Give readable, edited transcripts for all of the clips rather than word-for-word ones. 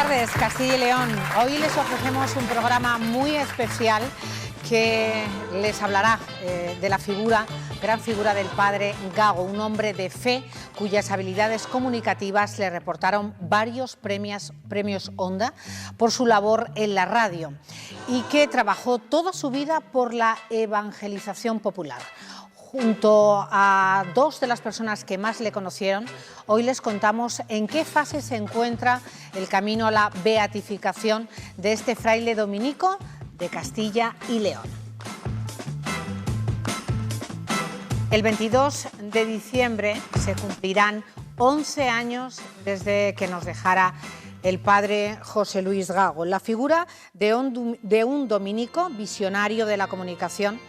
tardes, Castilla y León. Hoy les ofrecemos un programa muy especial que les hablará de la gran figura del padre Gago, un hombre de fe cuyas habilidades comunicativas le reportaron varios premios Onda por su labor en la radio y que trabajó toda su vida por la evangelización popular. Junto a dos de las personas que más le conocieron, hoy les contamos en qué fase se encuentra el camino a la beatificación de este fraile dominico de Castilla y León. El 22 de diciembre se cumplirán 11 años desde que nos dejara el padre José Luis Gago, la figura de un dominico visionario de la comunicación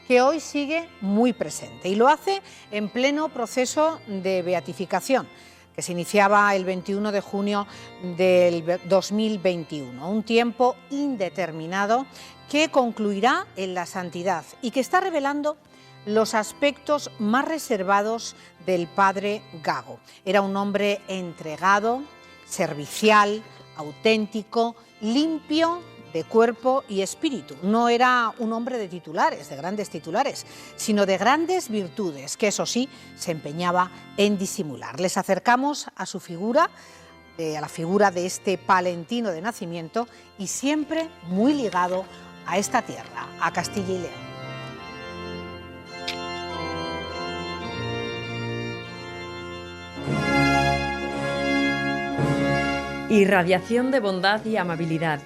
que hoy sigue muy presente y lo hace en pleno proceso de beatificación, que se iniciaba el 21 de junio del 2021, un tiempo indeterminado que concluirá en la santidad y que está revelando los aspectos más reservados del padre Gago. Era un hombre entregado, servicial, auténtico, limpio de cuerpo y espíritu. No era un hombre de titulares, de grandes titulares, sino de grandes virtudes, que eso sí, se empeñaba en disimular. Les acercamos a su figura, a la figura de este palentino de nacimiento y siempre muy ligado a esta tierra, a Castilla y León. Irradiación de bondad y amabilidad,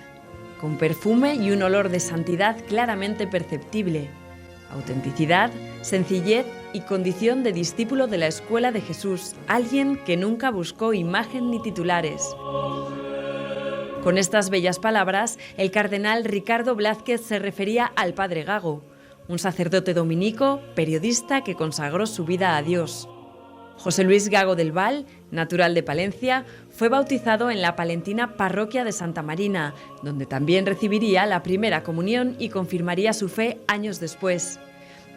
con perfume y un olor de santidad claramente perceptible, autenticidad, sencillez y condición de discípulo de la escuela de Jesús, alguien que nunca buscó imagen ni titulares. Con estas bellas palabras, el cardenal Ricardo Blázquez se refería al padre Gago, un sacerdote dominico, periodista que consagró su vida a Dios. José Luis Gago del Val, natural de Palencia, fue bautizado en la palentina parroquia de Santa Marina, donde también recibiría la primera comunión y confirmaría su fe años después.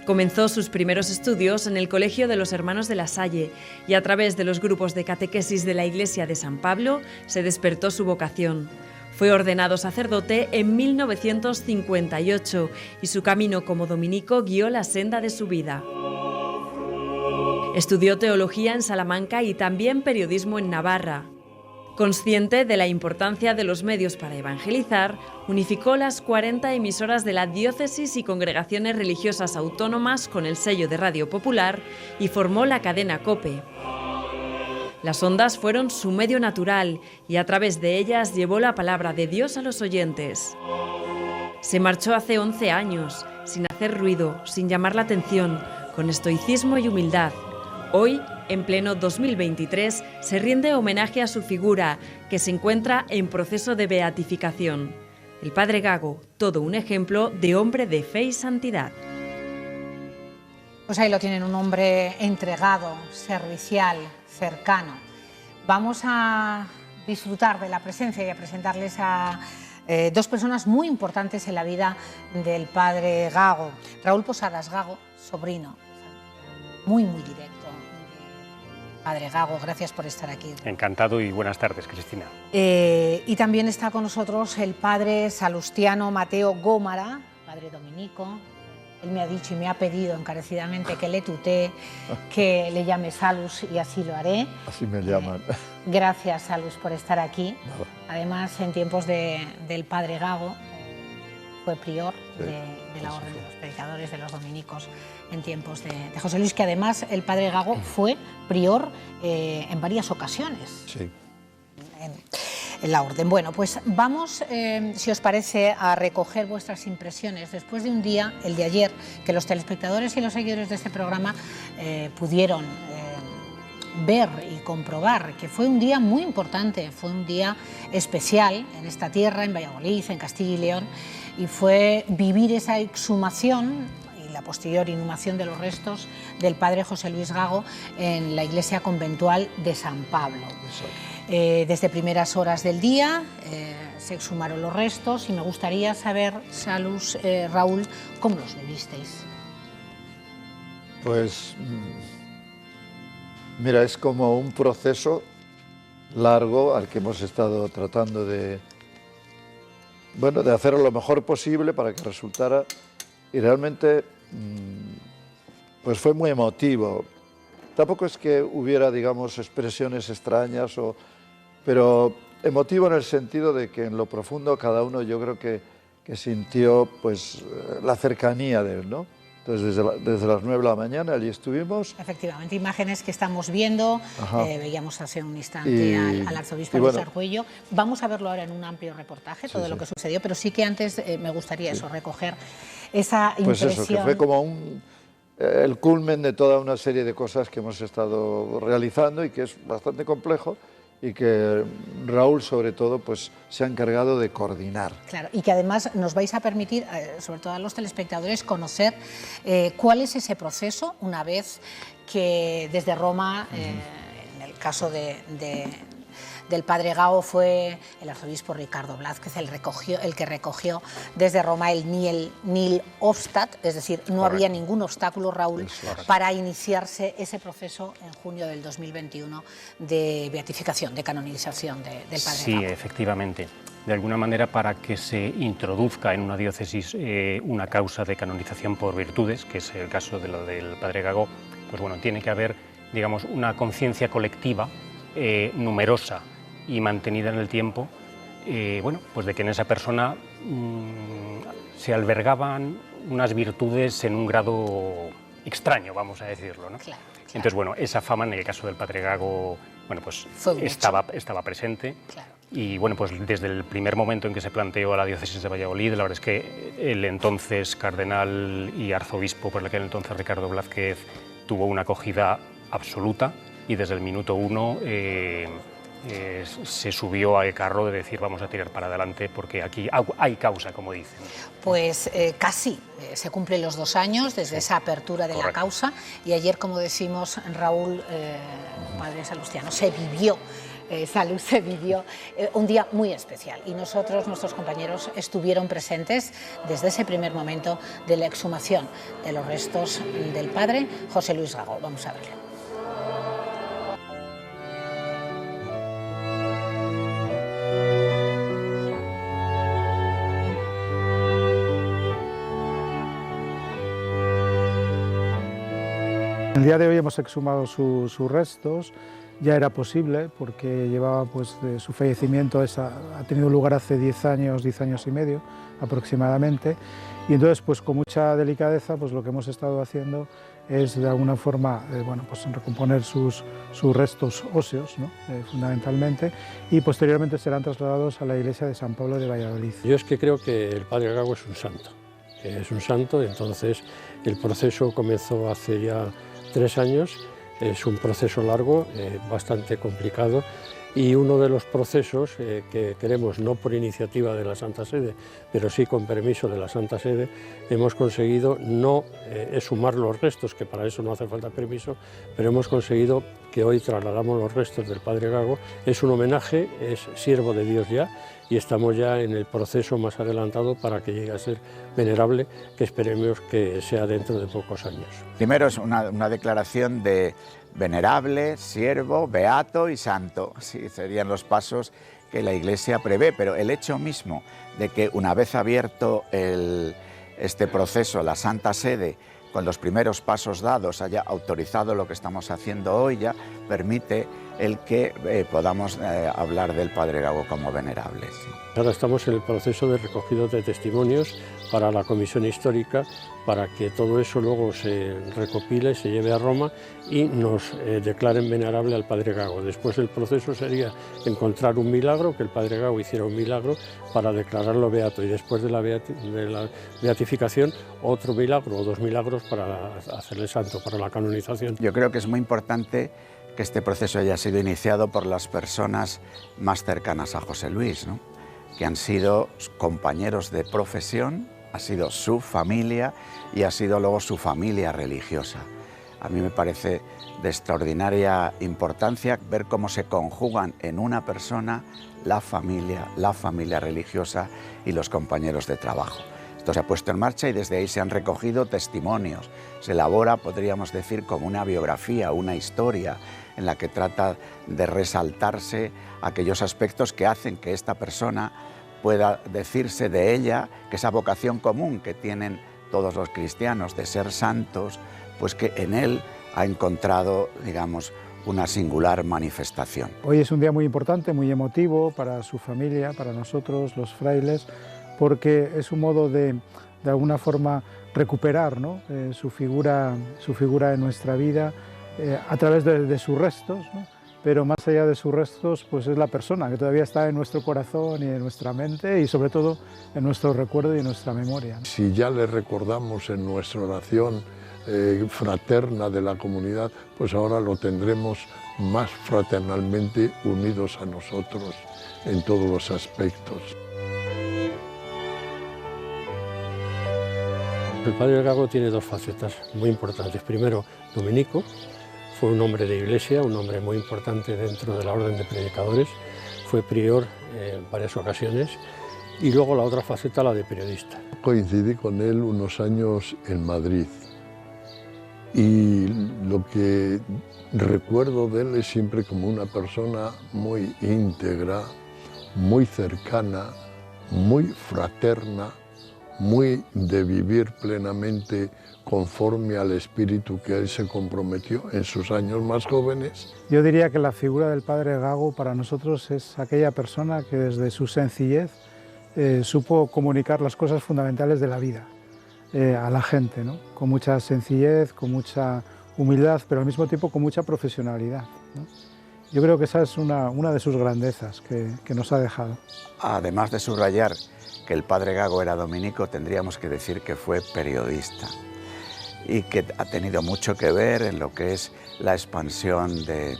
Comenzó sus primeros estudios en el Colegio de los Hermanos de la Salle y a través de los grupos de catequesis de la Iglesia de San Pablo se despertó su vocación. Fue ordenado sacerdote en 1958 y su camino como dominico guió la senda de su vida. Estudió teología en Salamanca y también periodismo en Navarra. Consciente de la importancia de los medios para evangelizar, unificó las 40 emisoras de la diócesis y congregaciones religiosas autónomas con el sello de Radio Popular y formó la cadena COPE. Las ondas fueron su medio natural y a través de ellas llevó la palabra de Dios a los oyentes. Se marchó hace 11 años, sin hacer ruido, sin llamar la atención, con estoicismo y humildad. Hoy, en pleno 2023, se rinde homenaje a su figura, que se encuentra en proceso de beatificación. El padre Gago, todo un ejemplo de hombre de fe y santidad. Pues ahí lo tienen, un hombre entregado, servicial, cercano. Vamos a disfrutar de la presencia y a presentarles a dos personas muy importantes en la vida del padre Gago. Raúl Posadas Gago, sobrino, muy directo. Padre Gago, gracias por estar aquí. Encantado y buenas tardes, Cristina. Y también está con nosotros el padre salustiano Mateo Gómara, padre dominico. Él me ha dicho y me ha pedido encarecidamente que le tutee, que le llame Salus y así lo haré. Así me llaman. Gracias, Salus, por estar aquí. Nada. Además, en tiempos del padre Gago, fue prior de la Orden de los Predicadores de los Dominicos en tiempos de José Luis, que además el padre Gago fue prior en varias ocasiones. Sí. En la orden. Bueno, pues vamos, si os parece, a recoger vuestras impresiones después de un día, el de ayer, que los telespectadores y los seguidores de este programa pudieron ver y comprobar que fue un día muy importante, fue un día especial en esta tierra, en Valladolid, en Castilla y León, y fue vivir esa exhumación y la posterior inhumación de los restos del padre José Luis Gago en la iglesia conventual de San Pablo. Desde primeras horas del día se exhumaron los restos y me gustaría saber, Salus, Raúl, ¿cómo los vivisteis? Pues, mira, es como un proceso largo al que hemos estado tratando de hacerlo lo mejor posible para que resultara, y realmente pues fue muy emotivo. Tampoco es que hubiera, digamos, expresiones extrañas, pero emotivo en el sentido de que en lo profundo cada uno yo creo que sintió pues la cercanía de él, ¿no? Entonces desde las 9 de la mañana allí estuvimos. Efectivamente, imágenes que estamos viendo, veíamos hace un instante al arzobispo Luis Argüello. Vamos a verlo ahora en un amplio reportaje, todo lo que sucedió, pero sí que antes me gustaría recoger esa impresión. Pues eso, que fue como el culmen de toda una serie de cosas que hemos estado realizando y que es bastante complejo, y que Raúl, sobre todo, pues se ha encargado de coordinar. Claro, y que además nos vais a permitir, sobre todo a los telespectadores, conocer cuál es ese proceso una vez que desde Roma, en el caso del padre Gago, fue el arzobispo Ricardo Blázquez el que recogió desde Roma el Nil Obstat, es decir, no había ningún obstáculo, Raúl, para iniciarse ese proceso en junio del 2021 de beatificación, de canonización del padre Gago. Sí, efectivamente. De alguna manera, para que se introduzca en una diócesis una causa de canonización por virtudes, que es el caso de lo del padre Gago, pues bueno, tiene que haber, digamos, una conciencia colectiva numerosa y mantenida en el tiempo, bueno, pues de que en esa persona se albergaban unas virtudes en un grado extraño, vamos a decirlo, ¿no? Claro. Entonces, bueno, esa fama en el caso del padre Gago, bueno, pues estaba presente. Claro. Y bueno, pues desde el primer momento en que se planteó a la diócesis de Valladolid, la verdad es que el entonces cardenal y arzobispo, por aquel entonces Ricardo Blázquez, tuvo una acogida absoluta, y desde el minuto 1 se subió al carro de decir vamos a tirar para adelante porque aquí hay causa, como dicen. Pues casi se cumplen los 2 años desde esa apertura de la causa, y ayer, como decimos, Raúl, padre salustiano, se vivió un día muy especial, y nuestros compañeros estuvieron presentes desde ese primer momento de la exhumación de los restos del padre José Luis Gago. Vamos a verlo. El día de hoy hemos exhumado sus restos. Ya era posible porque llevaba, pues, de su fallecimiento ha tenido lugar hace 10 años y medio aproximadamente, y entonces, pues con mucha delicadeza, pues lo que hemos estado haciendo es de alguna forma pues recomponer sus restos óseos, ¿no? Fundamentalmente, y posteriormente serán trasladados a la iglesia de San Pablo de Valladolid. Yo es que creo que el padre Gago es un santo, entonces el proceso comenzó hace ya 3 años, es un proceso largo, bastante complicado, y uno de los procesos que queremos, no por iniciativa de la Santa Sede, pero sí con permiso de la Santa Sede, hemos conseguido no exhumar los restos, que para eso no hace falta permiso, pero hemos conseguido que hoy trasladamos los restos del padre Gago. Es un homenaje, es siervo de Dios ya, y estamos ya en el proceso más adelantado para que llegue a ser venerable, que esperemos que sea dentro de pocos años. Primero es una declaración de venerable, siervo, beato y santo. Sí, serían los pasos que la Iglesia prevé, pero el hecho mismo de que una vez abierto este proceso, la Santa Sede, con los primeros pasos dados, haya autorizado lo que estamos haciendo hoy, ya permite el que podamos hablar del padre Gago como venerable. Sí. Ahora estamos en el proceso de recogido de testimonios para la comisión histórica, para que todo eso luego se recopile, se lleve a Roma y nos declaren venerable al padre Gago. Después el proceso sería encontrar un milagro, que el padre Gago hiciera un milagro para declararlo beato, y después de la beatificación otro milagro o 2 milagros para hacerle santo, para la canonización. Yo creo que es muy importante que este proceso haya sido iniciado por las personas más cercanas a José Luis, ¿no? Que han sido compañeros de profesión, ha sido su familia y ha sido luego su familia religiosa. A mí me parece de extraordinaria importancia ver cómo se conjugan en una persona la familia religiosa y los compañeros de trabajo. Esto se ha puesto en marcha y desde ahí se han recogido testimonios. Se elabora, podríamos decir, como una biografía, una historia en la que trata de resaltarse aquellos aspectos que hacen que esta persona pueda decirse de ella que esa vocación común que tienen todos los cristianos de ser santos, pues que en él ha encontrado, digamos, una singular manifestación. Hoy es un día muy importante, muy emotivo para su familia, para nosotros, los frailes, porque es un modo de alguna forma, recuperar, ¿no? su figura en nuestra vida a través de sus restos, ¿no? Pero más allá de sus restos, pues es la persona que todavía está en nuestro corazón y en nuestra mente y sobre todo en nuestro recuerdo y en nuestra memoria. Si ya le recordamos en nuestra oración fraterna de la comunidad, pues ahora lo tendremos más fraternalmente unidos a nosotros en todos los aspectos. El padre Gago tiene dos facetas muy importantes. Primero, dominico, fue un hombre de iglesia, un hombre muy importante dentro de la orden de predicadores, fue prior en varias ocasiones, y luego la otra faceta, la de periodista. Coincidí con él unos años en Madrid y lo que recuerdo de él es siempre como una persona muy íntegra, muy cercana, muy fraterna, muy de vivir plenamente conforme al espíritu que él se comprometió en sus años más jóvenes. Yo diría que la figura del padre Gago para nosotros es aquella persona que desde su sencillez supo comunicar las cosas fundamentales de la vida a la gente, ¿no? Con mucha sencillez, con mucha humildad, pero al mismo tiempo con mucha profesionalidad, ¿no? Yo creo que esa es una de sus grandezas que nos ha dejado. Además de subrayar que el padre Gago era dominico, tendríamos que decir que fue periodista y que ha tenido mucho que ver en lo que es la expansión de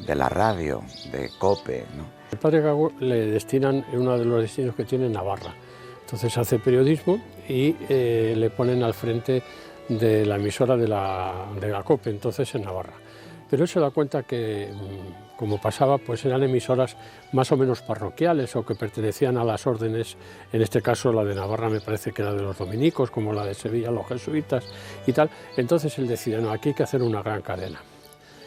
la radio, de COPE, ¿no? El padre Gago le destinan, en uno de los destinos que tiene, Navarra. Entonces hace periodismo y le ponen al frente de la emisora de la COPE, entonces en Navarra. Pero él se da cuenta que, como pasaba, pues eran emisoras más o menos parroquiales o que pertenecían a las órdenes, en este caso la de Navarra me parece que era de los dominicos, como la de Sevilla, los jesuitas y tal. Entonces él decide, no, aquí hay que hacer una gran cadena.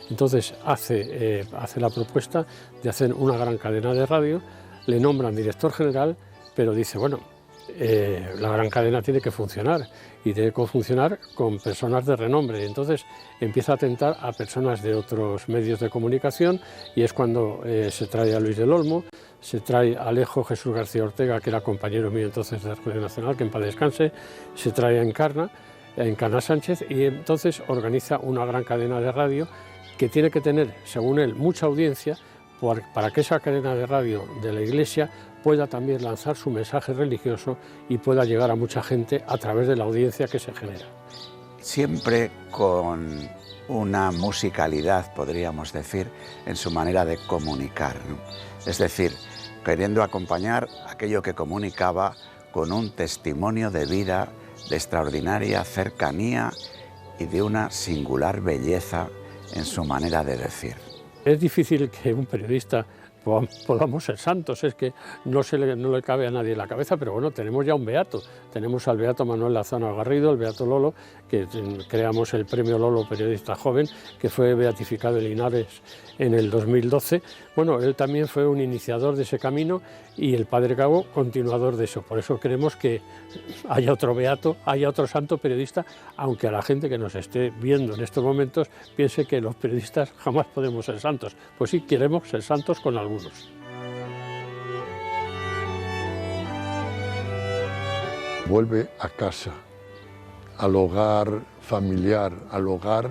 Entonces hace la propuesta de hacer una gran cadena de radio, le nombran director general, pero dice, bueno, la gran cadena tiene que funcionar y tiene que funcionar con personas de renombre. Entonces empieza a atentar a personas de otros medios de comunicación y es cuando se trae a Luis del Olmo, se trae a Alejo Jesús García Ortega, que era compañero mío entonces de Radio Nacional, que en paz descanse, se trae a Encarna Sánchez y entonces organiza una gran cadena de radio que tiene que tener, según él, mucha audiencia para que esa cadena de radio de la Iglesia pueda también lanzar su mensaje religioso y pueda llegar a mucha gente a través de la audiencia que se genera. Siempre con una musicalidad, podríamos decir, en su manera de comunicar, ¿no? Es decir, queriendo acompañar aquello que comunicaba con un testimonio de vida de extraordinaria cercanía y de una singular belleza en su manera de decir. Es difícil que un periodista podamos ser santos, es que no le cabe a nadie en la cabeza, pero bueno, tenemos ya un beato, tenemos al beato Manuel Lazano Garrido, el beato Lolo, que creamos el premio Lolo Periodista Joven, que fue beatificado en Linares en el 2012. Bueno, él también fue un iniciador de ese camino y el padre Gago continuador de eso, por eso queremos que haya otro beato, haya otro santo periodista, aunque a la gente que nos esté viendo en estos momentos piense que los periodistas jamás podemos ser santos. Pues sí, queremos ser santos con algunos. Vuelve a casa, al hogar familiar, al hogar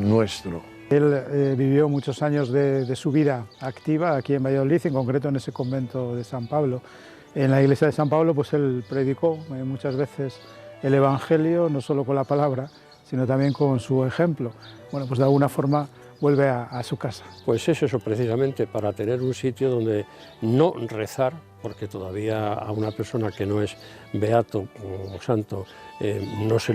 nuestro. Él vivió muchos años de su vida activa aquí en Valladolid, en concreto en ese convento de San Pablo. En la iglesia de San Pablo pues él predicó muchas veces el Evangelio, no solo con la palabra, sino también con su ejemplo. Bueno, pues de alguna forma vuelve a su casa. Pues es eso precisamente, para tener un sitio donde no rezar, porque todavía a una persona que no es beato o santo no se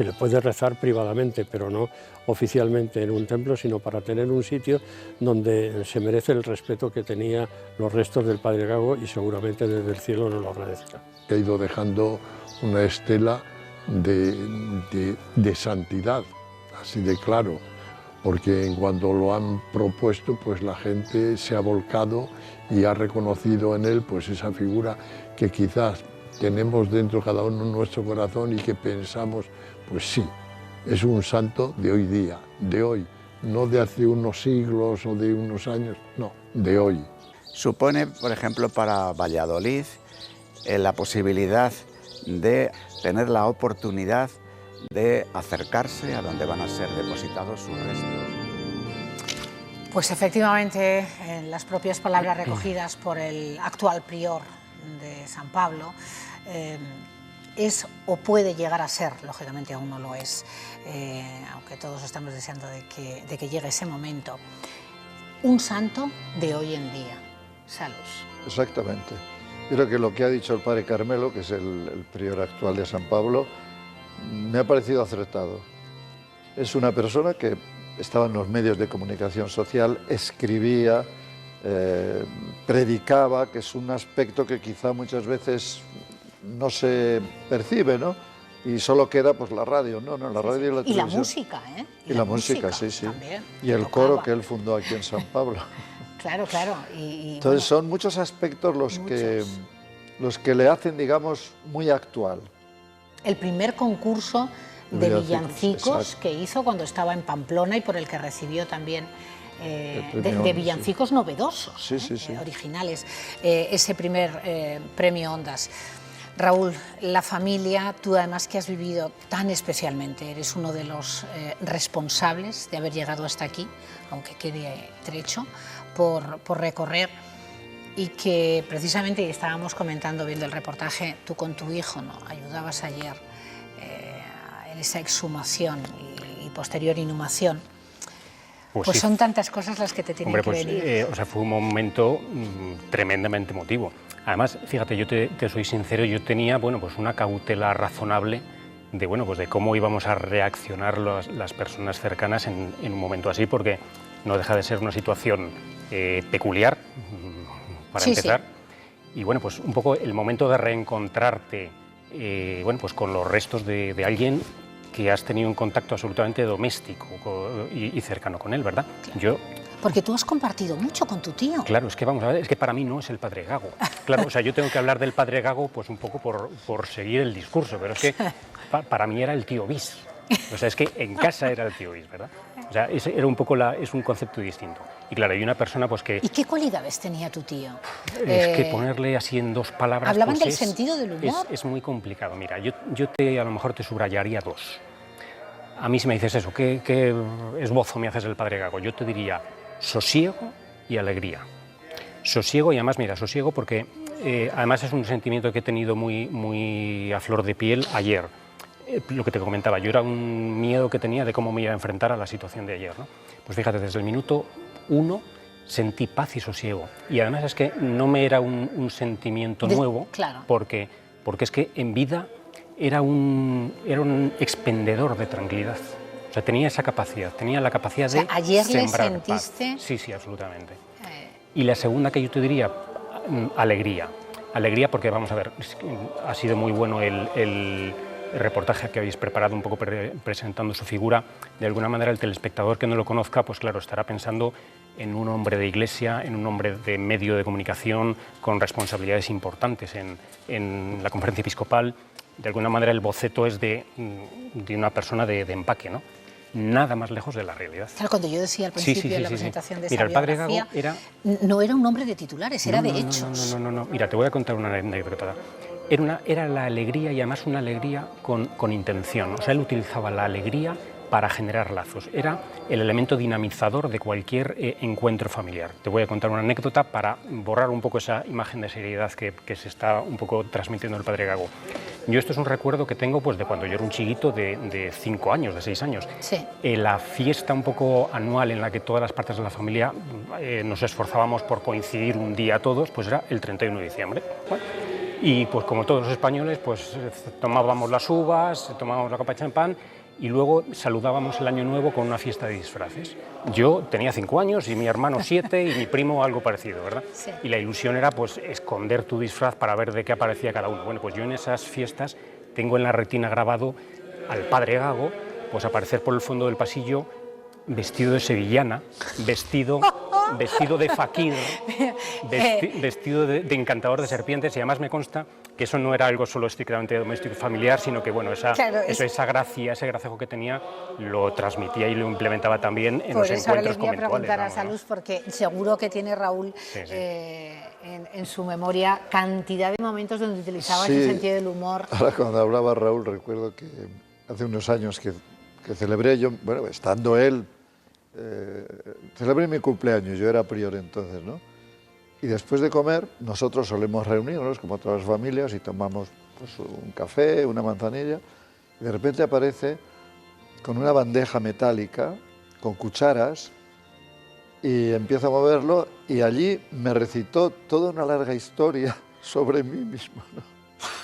le puede rezar privadamente, pero no oficialmente en un templo, sino para tener un sitio donde se merece el respeto que tenía los restos del padre Gago y seguramente desde el cielo nos lo agradezca. Ha ido dejando una estela de santidad, así de claro, porque en cuanto lo han propuesto, pues la gente se ha volcado y ha reconocido en él pues esa figura que quizás tenemos dentro cada uno en nuestro corazón y que pensamos, pues sí, es un santo de hoy día, de hoy, no de hace unos siglos o de unos años, no, de hoy. Supone, por ejemplo, para Valladolid la posibilidad de tener la oportunidad de acercarse a donde van a ser depositados sus restos. Pues efectivamente, en las propias palabras recogidas por el actual prior de San Pablo, es o puede llegar a ser, lógicamente aún no lo es, aunque todos estamos deseando de que llegue ese momento, un santo de hoy en día. Salus. Exactamente. Yo creo que lo que ha dicho el padre Carmelo, que es el prior actual de San Pablo, me ha parecido acertado. Es una persona que estaba en los medios de comunicación social, escribía, predicaba, que es un aspecto que quizá muchas veces no se percibe, ¿no? Y solo queda pues la radio, ¿no? La radio y la televisión. Y la música, ¿eh? Y la música, sí, sí. También, y el coro que él fundó aquí en San Pablo. Claro, claro. Entonces bueno, son muchos aspectos los que le hacen, digamos, muy actual. El primer concurso de villancicos que hizo cuando estaba en Pamplona y por el que recibió también de villancicos novedosos, originales, ese primer premio Ondas. Raúl, la familia, tú además que has vivido tan especialmente, eres uno de los responsables de haber llegado hasta aquí, aunque quede trecho por recorrer, y que precisamente estábamos comentando viendo el reportaje, tú con tu hijo, ¿no?, ayudabas ayer en esa exhumación y posterior inhumación. Pues sí, son tantas cosas las que te tienen que venir. O sea, fue un momento tremendamente emotivo. Además, fíjate, yo te soy sincero, yo tenía, bueno, pues una cautela razonable de, bueno, pues de cómo íbamos a reaccionar las personas cercanas en un momento así, porque no deja de ser una situación peculiar, para empezar. Sí. Y bueno, pues un poco el momento de reencontrarte, bueno, pues con los restos de alguien que has tenido un contacto absolutamente doméstico y cercano con él, ¿verdad? Claro. Porque tú has compartido mucho con tu tío. Claro, es que vamos a ver, es que para mí no es el padre Gago. Claro, o sea, yo tengo que hablar del padre Gago pues un poco por seguir el discurso, pero es que para mí era el tío bis. O sea, es que en casa era el tío bis, ¿verdad? O sea, era un poco es un concepto distinto. Y claro, hay una persona pues que... ¿Y qué cualidades tenía tu tío? Es que ponerle así en dos palabras... Hablaban del sentido del humor. Es muy complicado. Mira, yo a lo mejor te subrayaría dos. A mí si me dices eso, ¿qué esbozo me haces del padre Gago? Yo te diría sosiego y alegría. Sosiego y además, mira, sosiego porque además es un sentimiento que he tenido muy a flor de piel ayer. Lo que te comentaba, yo era un miedo que tenía de cómo me iba a enfrentar a la situación de ayer, ¿no? Pues fíjate, desde el minuto 1 sentí paz y sosiego. Y además es que no me era un sentimiento nuevo, claro. porque es que en vida era un expendedor de tranquilidad. O sea, tenía esa capacidad, tenía la capacidad de ayer sembrar le sentiste... paz. Sí, absolutamente. Y la segunda que yo te diría, alegría. Alegría porque, vamos a ver, ha sido muy bueno el reportaje que habéis preparado un poco presentando su figura. De alguna manera el telespectador que no lo conozca, pues claro, estará pensando en un hombre de iglesia, en un hombre de medio de comunicación, con responsabilidades importantes en la conferencia episcopal. De alguna manera el boceto es de una persona de empaque, ¿no? Nada más lejos de la realidad. Claro, cuando yo decía al principio de la presentación de esa Mira, el padre Gago no era un hombre de titulares, era de hechos. No. Mira, te voy a contar una anécdota. Era la alegría y además una alegría con intención. O sea, él utilizaba la alegría para generar lazos. Era el elemento dinamizador de cualquier encuentro familiar. Te voy a contar una anécdota para borrar un poco esa imagen de seriedad que se está un poco transmitiendo el padre Gago. Yo esto es un recuerdo que tengo pues de cuando yo era un chiquito de 5 años, de 6 años. Sí. La fiesta un poco anual en la que todas las partes de la familia nos esforzábamos por coincidir un día todos, pues era el 31 de diciembre. Bueno, y pues como todos los españoles, pues tomábamos las uvas, tomábamos la copa de champán y luego saludábamos el año nuevo con una fiesta de disfraces. Yo tenía 5 años y mi hermano 7 y mi primo algo parecido, ¿verdad? Sí. Y la ilusión era pues esconder tu disfraz para ver de qué aparecía cada uno. Bueno, pues yo en esas fiestas tengo en la retina grabado al padre Gago pues aparecer por el fondo del pasillo vestido de sevillana, vestido de fakir, vestido de encantador de serpientes, y además me consta que eso no era algo solo estrictamente doméstico y familiar, sino que bueno, esa gracia, ese gracejo que tenía, lo transmitía y lo implementaba también en los encuentros conventuales. Por eso le voy a preguntar a Salus, porque seguro que tiene Raúl en su memoria cantidad de momentos donde utilizaba ese sentido del humor. Ahora cuando hablaba Raúl, recuerdo que hace unos años que celebré yo, bueno, estando él, celebré mi cumpleaños, yo era prior entonces, ¿no? Y después de comer, nosotros solemos reunirnos, como todas las familias, y tomamos pues, un café, una manzanilla, y de repente aparece con una bandeja metálica, con cucharas, y empieza a moverlo, y allí me recitó toda una larga historia sobre mí mismo, ¿no?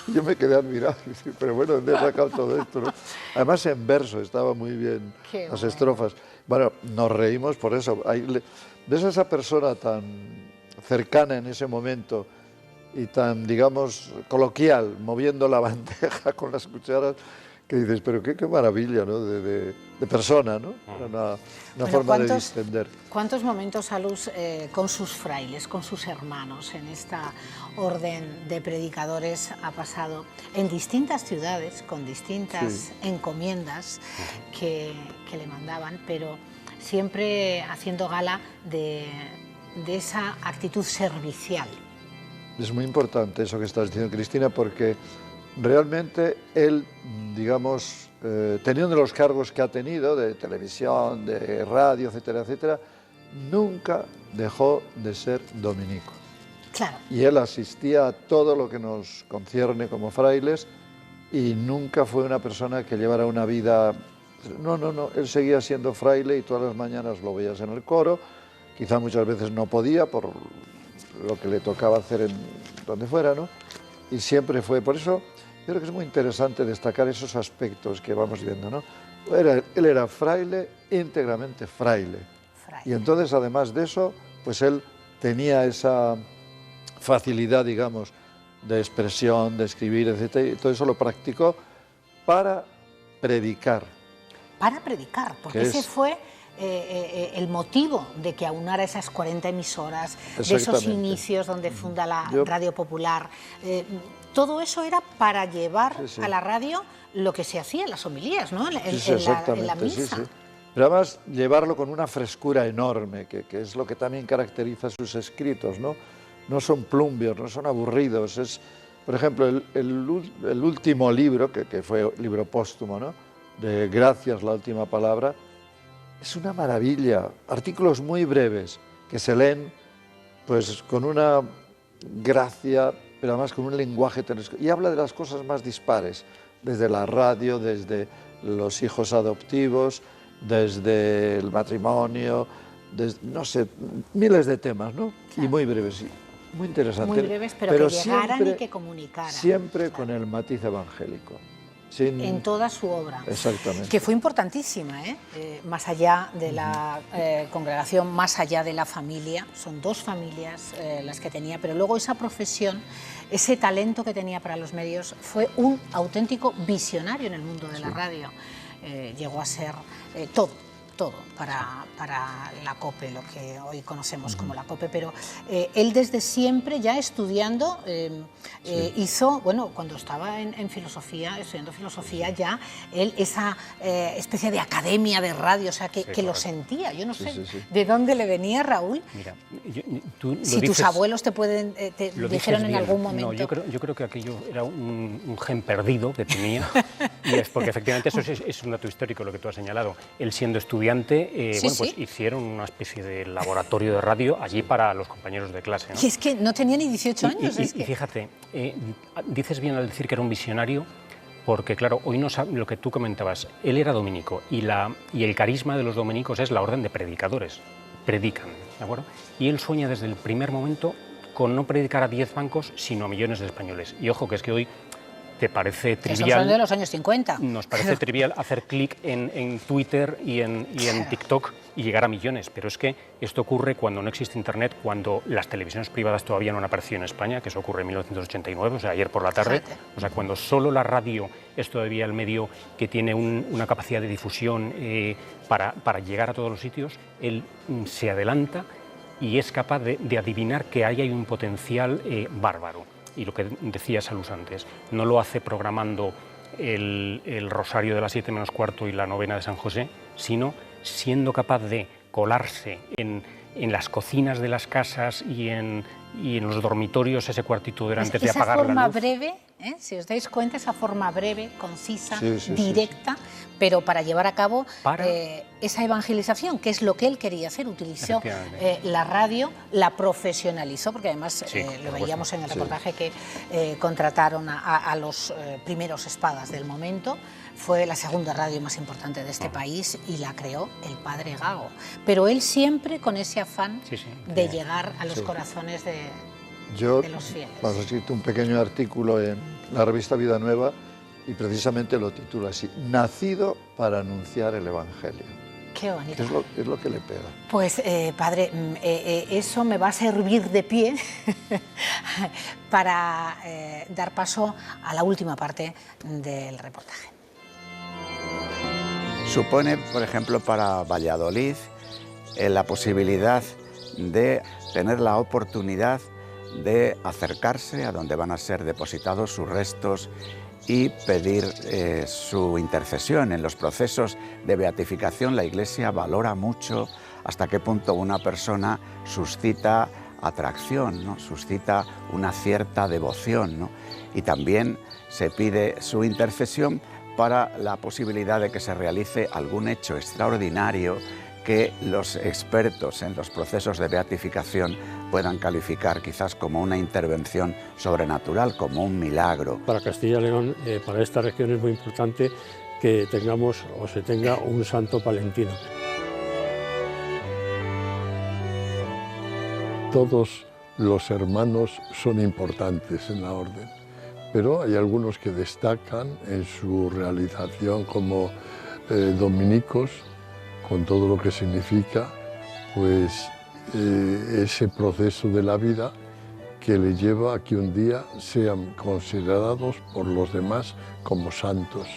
Y yo me quedé admirado, y dije, pero bueno, ¿dónde he sacado todo esto, no? Además en verso, estaba muy bien las estrofas. Bueno, nos reímos por eso. ¿Ves a esa persona tan cercana en ese momento y tan, digamos, coloquial, moviendo la bandeja con las cucharas, que dices, pero qué maravilla, ¿no? De persona, ¿no? Una forma de distender. ¿Cuántos momentos, Salus, con sus frailes, con sus hermanos, en esta orden de predicadores ha pasado en distintas ciudades, con distintas encomiendas que le mandaban, pero siempre haciendo gala de esa actitud servicial? Es muy importante eso que estás diciendo, Cristina, porque realmente él, digamos, teniendo los cargos que ha tenido de televisión, de radio, etcétera, etcétera, nunca dejó de ser dominico. Claro. Y él asistía a todo lo que nos concierne como frailes y nunca fue una persona que llevara una vida... No, él seguía siendo fraile y todas las mañanas lo veías en el coro, quizá muchas veces no podía por lo que le tocaba hacer en donde fuera, ¿no? Y siempre fue, por eso yo creo que es muy interesante destacar esos aspectos que vamos viendo, ¿no? Él era fraile, íntegramente fraile. Y entonces, además de eso, pues él tenía esa facilidad, digamos, de expresión, de escribir, etc. Y todo eso lo practicó para predicar. Para predicar, porque ese fue el motivo de que aunara esas 40 emisoras, de esos inicios donde funda la Radio Popular. Todo eso era para llevar a la radio lo que se hacía en las homilías, ¿no? En la misa. Sí. Pero además llevarlo con una frescura enorme, que es lo que también caracteriza sus escritos, ¿no? No son plumbios, no son aburridos. Por ejemplo, el último libro, que fue libro póstumo, ¿no? De Gracias, la última palabra, es una maravilla. Artículos muy breves que se leen pues con una gracia, pero además con un lenguaje y habla de las cosas más dispares, desde la radio, desde los hijos adoptivos, desde el matrimonio, desde, no sé, miles de temas, ¿no? Claro. Y muy breves, sí. Muy interesante. Muy breves, pero que llegaran siempre, y que comunicaran. Siempre con el matiz evangélico. En toda su obra. Exactamente. Que fue importantísima, más allá de la congregación, más allá de la familia. Son dos familias las que tenía, pero luego esa profesión, ese talento que tenía para los medios, fue un auténtico visionario en el mundo de la radio. Llegó a ser todo para la COPE, lo que hoy conocemos como la COPE, pero él desde siempre, ya estudiando, hizo, bueno, cuando estaba en filosofía, estudiando filosofía, ya él esa especie de academia de radio, o sea, que lo sentía. Yo no sé de dónde le venía, Raúl. Mira, si tus abuelos te dijeron en algún momento. No, yo creo que aquello era un gen perdido que tenía, y es porque efectivamente eso es un dato histórico lo que tú has señalado. Él siendo estudiante, pues hicieron una especie de laboratorio de radio allí para los compañeros de clase, ¿no? Y es que no tenía ni 18 años. Y fíjate, dices bien al decir que era un visionario, porque claro, hoy lo que tú comentabas, él era dominico y el carisma de los dominicos es la orden de predicadores, predican, ¿de acuerdo? Y él sueña desde el primer momento con no predicar a 10 bancos, sino a millones de españoles. Y ojo, que es que hoy te parece trivial. Esos son de los años 50. Nos parece trivial hacer clic en Twitter y en TikTok y llegar a millones, pero es que esto ocurre cuando no existe Internet, cuando las televisiones privadas todavía no han aparecido en España, que eso ocurre en 1989, o sea, ayer por la tarde, o sea, cuando solo la radio es todavía el medio que tiene una capacidad de difusión para llegar a todos los sitios, él se adelanta y es capaz de adivinar que ahí hay un potencial bárbaro. Y lo que decía Salus antes, no lo hace programando el rosario de las 7 menos cuarto y la novena de San José, sino siendo capaz de colarse en las cocinas de las casas y en los dormitorios ese cuartito de antes de apagar la luz. Esa forma breve, si os dais cuenta, esa forma breve, concisa, directa, pero para llevar a cabo esa evangelización, que es lo que él quería hacer. Utilizó la radio, la profesionalizó, porque además lo veíamos en el reportaje que contrataron a los primeros espadas del momento. Fue la segunda radio más importante de este país y la creó el padre Gago. Pero él siempre con ese afán de llegar a los corazones de los fieles. Yo he escrito un pequeño artículo en la revista Vida Nueva y precisamente lo titula así: Nacido para anunciar el Evangelio. Qué bonito. Es lo que le pega. Pues, padre, eso me va a servir de pie para dar paso a la última parte del reportaje. Supone, por ejemplo, para Valladolid la posibilidad de tener la oportunidad de acercarse a donde van a ser depositados sus restos y pedir su intercesión. En los procesos de beatificación la Iglesia valora mucho hasta qué punto una persona suscita atracción, ¿no? Suscita una cierta devoción, ¿no? Y también se pide su intercesión para la posibilidad de que se realice algún hecho extraordinario que los expertos en los procesos de beatificación puedan calificar quizás como una intervención sobrenatural, como un milagro. Para Castilla y León, para esta región es muy importante que tengamos o se tenga un santo palentino. Todos los hermanos son importantes en la orden, pero hay algunos que destacan en su realización como dominicos, con todo lo que significa pues, ese proceso de la vida que le lleva a que un día sean considerados por los demás como santos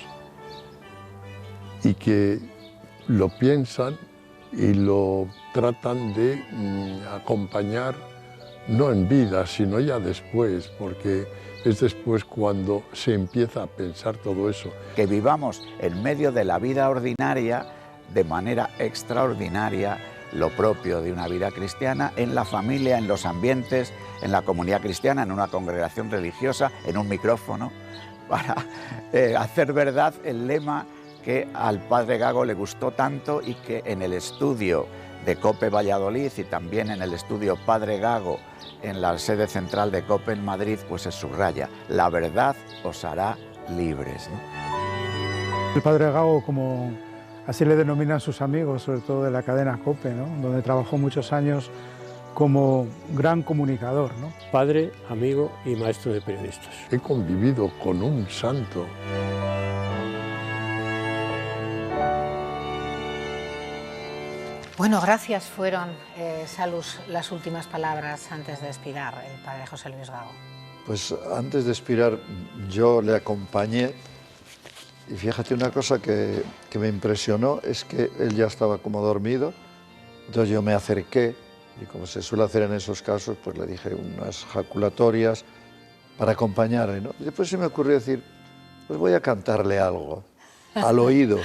y que lo piensan y lo tratan de acompañar no en vida, sino ya después, porque es después cuando se empieza a pensar todo eso. Que vivamos en medio de la vida ordinaria, de manera extraordinaria, lo propio de una vida cristiana, en la familia, en los ambientes, en la comunidad cristiana, en una congregación religiosa, en un micrófono, para hacer verdad el lema que al padre Gago le gustó tanto y que en el estudio de COPE Valladolid y también en el estudio Padre Gago en la sede central de COPE en Madrid, pues se subraya: la verdad os hará libres, ¿no? El padre Gago, como así le denominan sus amigos, sobre todo de la cadena COPE, ¿no? Donde trabajó muchos años como gran comunicador, ¿no? Padre, amigo y maestro de periodistas. He convivido con un santo. Bueno, gracias. Fueron, Salus, las últimas palabras antes de expirar el padre José Luis Gago. Pues antes de expirar yo le acompañé y fíjate una cosa que me impresionó, es que él ya estaba como dormido, entonces yo me acerqué y como se suele hacer en esos casos, pues le dije unas jaculatorias para acompañarle, ¿no? Y después se me ocurrió decir, pues voy a cantarle algo al oído.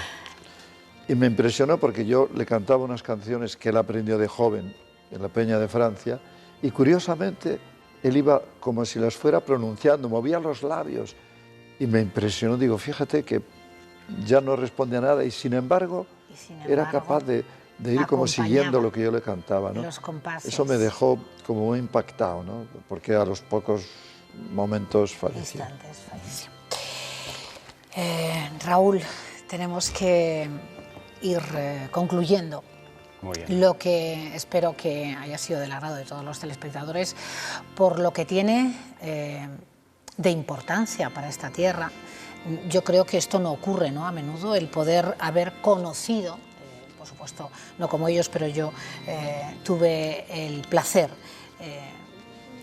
Y me impresionó porque yo le cantaba unas canciones que él aprendió de joven en la Peña de Francia y curiosamente él iba como si las fuera pronunciando, movía los labios y me impresionó. Digo, fíjate que ya no responde a nada y sin embargo era capaz de ir como siguiendo lo que yo le cantaba, ¿no? Los compases. Eso me dejó como muy impactado, ¿no? Porque a los pocos momentos falleció. Instantes falleció. Raúl, tenemos que ir concluyendo. Muy bien. Lo que espero que haya sido del agrado de todos los telespectadores, por lo que tiene de importancia para esta tierra. Yo creo que esto no ocurre, ¿no?, a menudo, el poder haber conocido, por supuesto no como ellos, pero yo tuve el placer,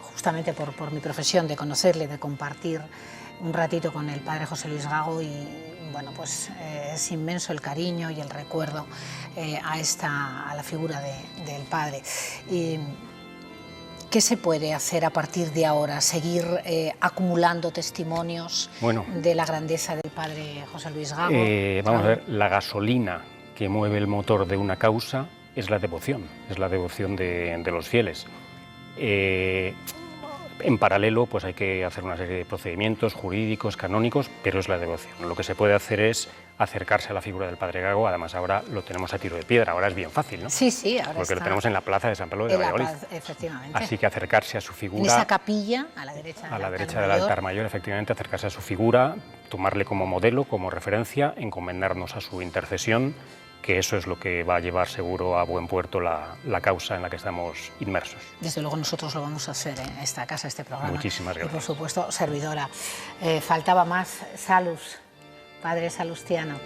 justamente por mi profesión, de conocerle, de compartir un ratito con el padre José Luis Gago, y bueno, pues es inmenso el cariño y el recuerdo a la figura del padre. ¿Qué se puede hacer a partir de ahora? ¿Seguir acumulando testimonios de la grandeza del padre José Luis Gago? Vamos a ver, la gasolina que mueve el motor de una causa es la devoción de los fieles. En paralelo, pues hay que hacer una serie de procedimientos jurídicos, canónicos, pero es la devoción. Lo que se puede hacer es acercarse a la figura del padre Gago. Además, ahora lo tenemos a tiro de piedra, ahora es bien fácil, ¿no? Sí, sí, ahora porque lo tenemos en la plaza de San Pablo de Valladolid. Efectivamente. Así que acercarse a su figura... En esa capilla, a la derecha del altar mayor, efectivamente, acercarse a su figura, tomarle como modelo, como referencia, encomendarnos a su intercesión, que eso es lo que va a llevar seguro a buen puerto la causa en la que estamos inmersos. Desde luego nosotros lo vamos a hacer en esta casa, este programa. Muchísimas gracias. Y por supuesto, servidora. Faltaba más. Salus, padre salustiano.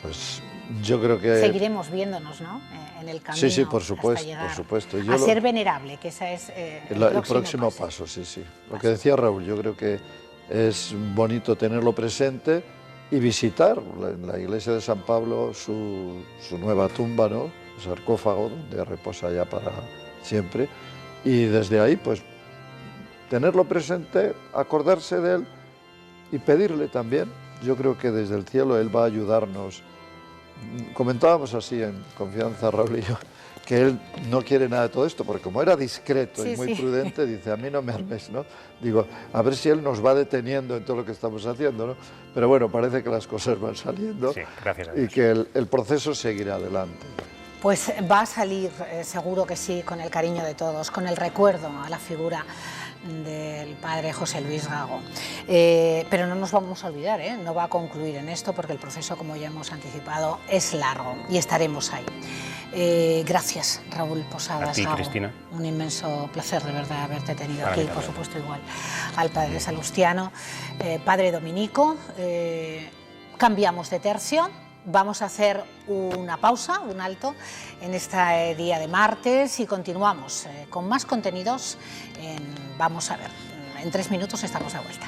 Pues yo creo que... Seguiremos viéndonos, ¿no?, en el camino. Sí, por supuesto, por supuesto. A ser venerable, que ese es el próximo paso. Sí, sí. Lo que decía Raúl, yo creo que es bonito tenerlo presente y visitar en la iglesia de San Pablo su nueva tumba, ¿no?, sarcófago, donde reposa ya para siempre, y desde ahí pues tenerlo presente, acordarse de él y pedirle también. Yo creo que desde el cielo él va a ayudarnos. Comentábamos así en confianza, Raúl y yo, que él no quiere nada de todo esto, porque como era discreto y muy prudente, dice, a mí no me armes, ¿no? Digo, a ver si él nos va deteniendo en todo lo que estamos haciendo, ¿no? Pero bueno, parece que las cosas van saliendo, sí, gracias a Dios, y que el proceso seguirá adelante. Pues va a salir, seguro que sí, con el cariño de todos, con el recuerdo a la figura del padre José Luis Gago. Pero no nos vamos a olvidar, no va a concluir en esto, porque el proceso, como ya hemos anticipado, es largo y estaremos ahí. Gracias, Raúl Posadas. A ti, Gago. Cristina. Un inmenso placer, de verdad, haberte tenido Para aquí, mí por también. supuesto igual al padre Salustiano. Padre dominico, cambiamos de tercio. Vamos a hacer una pausa, un alto, en este día de martes, y continuamos con más contenidos. Vamos a ver, en 3 minutos estamos de vuelta.